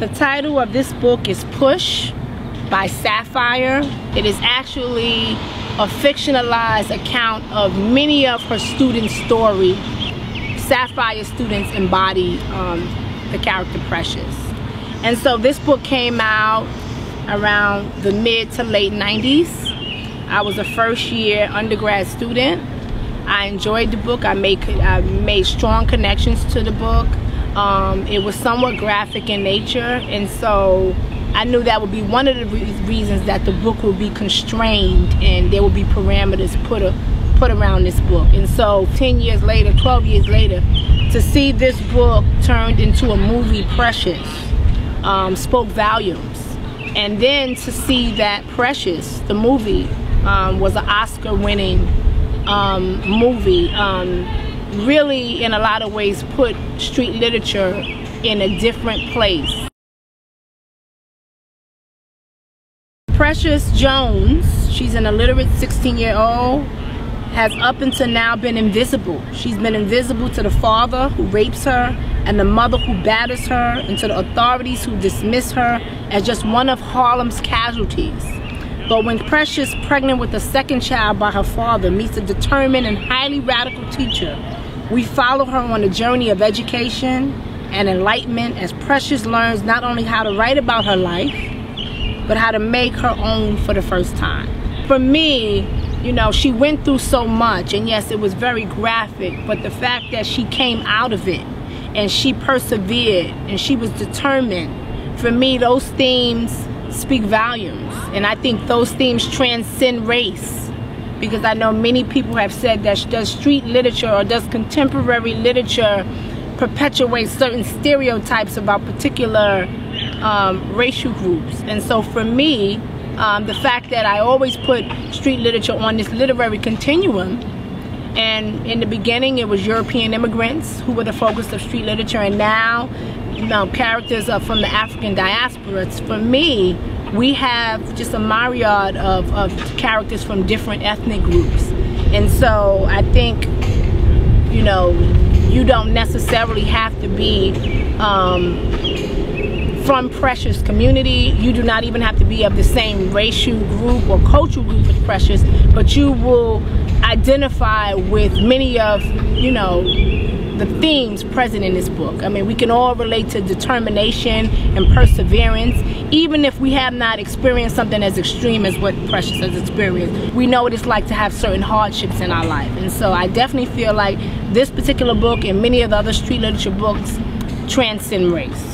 The title of this book is Push by Sapphire. It is actually a fictionalized account of many of her students' story. Sapphire's students embody the character Precious. And so this book came out around the mid to late 90s. I was a first year undergrad student. I enjoyed the book. I made strong connections to the book. It was somewhat graphic in nature, and so I knew that would be one of the reasons that the book would be constrained and there would be parameters put around this book. And so 10 years later, 12 years later, to see this book turned into a movie, Precious, spoke volumes. And then to see that Precious, the movie, was an Oscar-winning movie, really in a lot of ways put street literature in a different place. Precious Jones, she's an illiterate 16-year-old, has up until now been invisible. She's been invisible to the father who rapes her and the mother who batters her, and to the authorities who dismiss her as just one of Harlem's casualties. But when Precious, pregnant with a second child by her father, meets a determined and highly radical teacher, we follow her on a journey of education and enlightenment as Precious learns not only how to write about her life, but how to make her own for the first time. For me, you know, she went through so much, and yes, it was very graphic, but the fact that she came out of it and she persevered and she was determined, for me, those themes speak volumes. And I think those themes transcend race, because I know many people have said that does street literature or does contemporary literature perpetuate certain stereotypes about particular racial groups. And so for me, the fact that I always put street literature on this literary continuum, and in the beginning it was European immigrants who were the focus of street literature, and now, you know, characters are from the African diaspora. For me, we have just a myriad of characters from different ethnic groups. And so I think, you know, you don't necessarily have to be from Precious community. You do not even have to be of the same racial group or cultural group as Precious, but you will identify with many of, you know, the themes present in this book. I mean, we can all relate to determination and perseverance, even if we have not experienced something as extreme as what Precious has experienced. We know what it's like to have certain hardships in our life. And so I definitely feel like this particular book and many of the other street literature books transcend race.